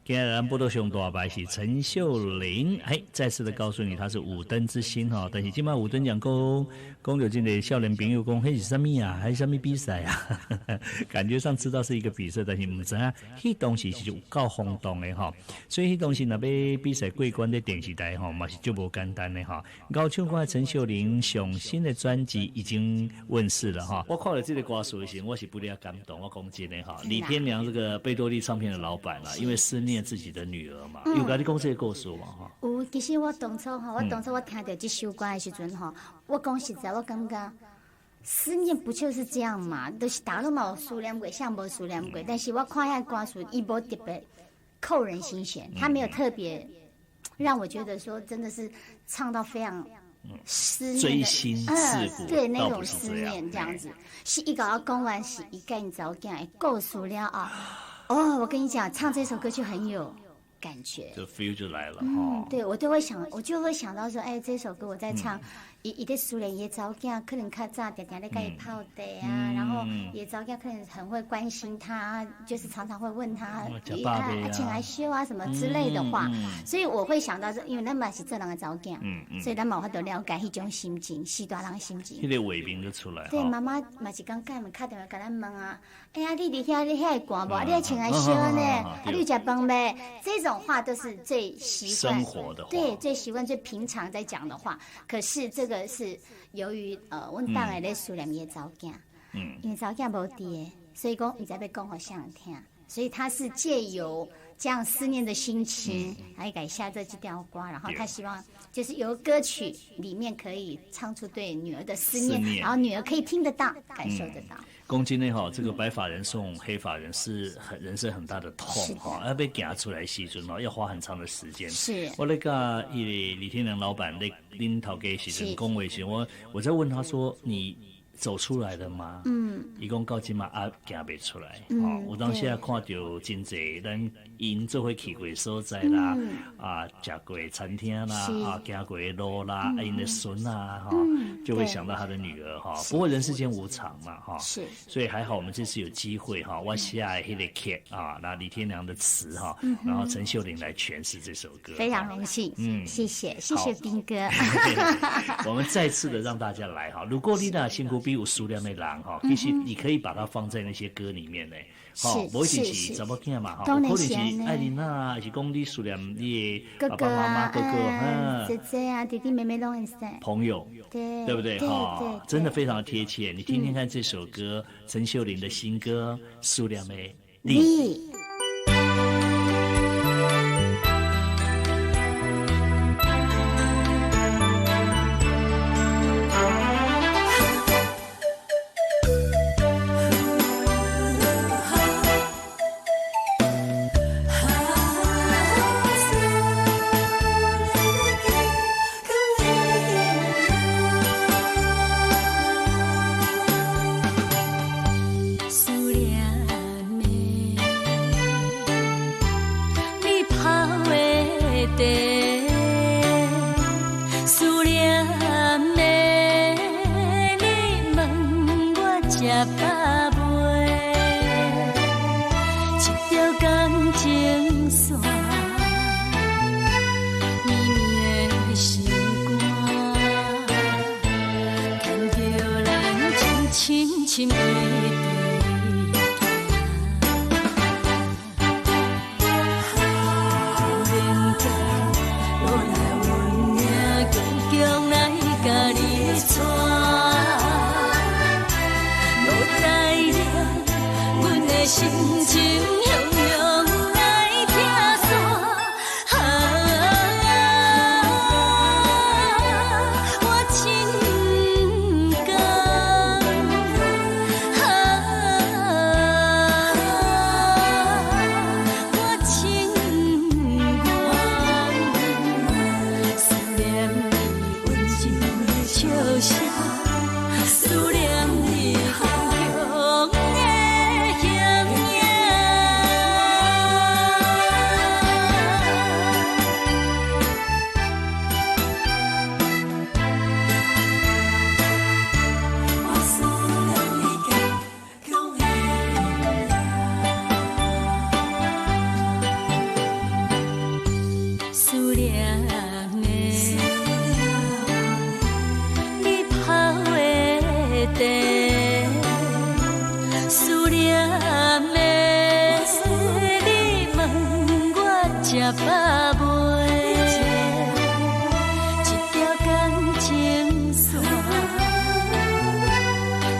今日咱报道上大牌是陈秀玲，再次的告诉你，她是五灯之星哈。但是今晚五灯奖讲到这个少年朋友讲，那是什么啊？还是什么比赛啊？感觉上知道是一个比赛，但是不知道那东西是有够轰动的哈。所以那东西若要比赛过关在电视台哈，嘛是就不简单的哈。高唱歌的陈秀玲上新的专辑已经问世了哈。我看了这个歌词的时候，我是不了感动。我讲真的哈，李天良这个贝多利唱片的老板啦，因为思念自己的女儿嘛，有跟你讲这个故事嘛哈？有，其实我当初我听到这首歌的时阵哈，我讲实在，我感觉思念不就是这样嘛？都、就是大家嘛有思念过，像无思念过，但是我看遐歌词，伊无特别扣人心弦，他没有特别让我觉得说真的是唱到非常思念的锥心刺骨，对那种思念这样子，是一个要讲完是一个你早讲的故事了啊。哦，我跟你讲，唱这首歌就很有感觉，就 feel 就来了对，我就会想到说，这首歌我在唱，伊在苏联也早囝可能较早常常在跟伊泡茶啊，然后也早囝可能很会关心他，就是常常会问他请来修啊什么之类的话，所以我会想到说，因为咱嘛是这人的早囝，所以咱嘛有法度了解迄种心情，是大人的心情。迄个画面就出来。对，妈妈嘛是讲开门打电话跟咱问啊，哎呀，你伫遐你遐会寒无？你要请来修呢？你有食饭没？这种话都是最习惯生活的话，对，最习惯最平常在讲的话。可是这个是由于阮当下咧思念伊的早囝，因为早囝无伫，所以讲伊才要讲互谁人听，所以他是借由这样思念的心情来改下这几条歌，然后他希望就是由歌曲里面可以唱出对女儿的思念，然后女儿可以听得到、感受得到。讲真的哈，这个白发人送黑发人是人生很大的痛哈，要被行出来的时阵要花很长的时间。是，我那个李天良老板在拎头给时阵讲话时，我在问他说你走出来了吗？伊讲到今嘛行不出来。有当时看到真济咱因做伙去过所在啦，食过餐厅啦，行过路啦，因的孙啊，就会想到他的女儿哈。不过人世间无常嘛哈，是，所以还好我们这次有机会哈，我写的迄个曲那李天良的词哈，然后陈秀玲来诠释这首歌，非常荣幸。谢谢斌哥。我们再次的让大家来哈，如果你那辛苦比有数量的人哈，其实你可以把它放在那些歌里面呢。不一定是怎么听嘛，可能是艾琳娜，还是讲你思念你的爸爸妈妈、哥哥、姐姐啊、弟弟妹妹都很在。朋友，对不对？哈，真的非常的贴切。你听听看这首歌，陈秀玲的新歌《思念的你》。思念你。吃饱未？一条感情线，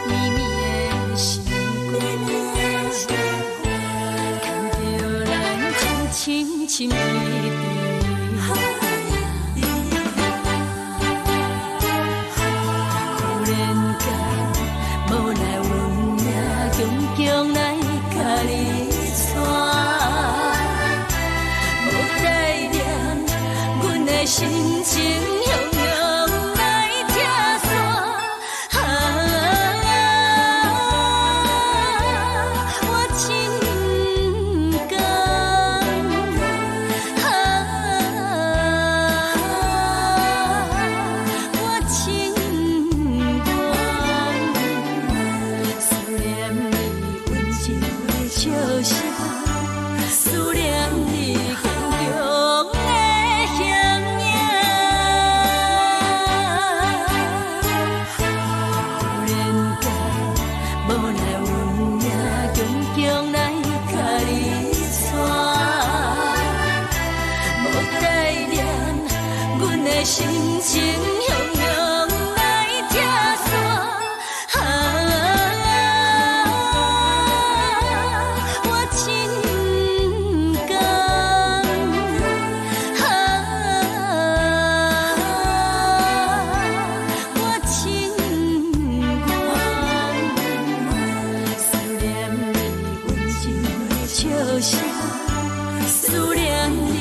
绵绵的心肝，牵着咱情深深依依。忽然间，无奈运命强强来甲你带。心情汹涌来拆散，我情感，我情愿，思念你温情的笑声，思念你坚强的。心情汹涌来拆散，我情感，我情愿，思念你温情的笑声，思念你。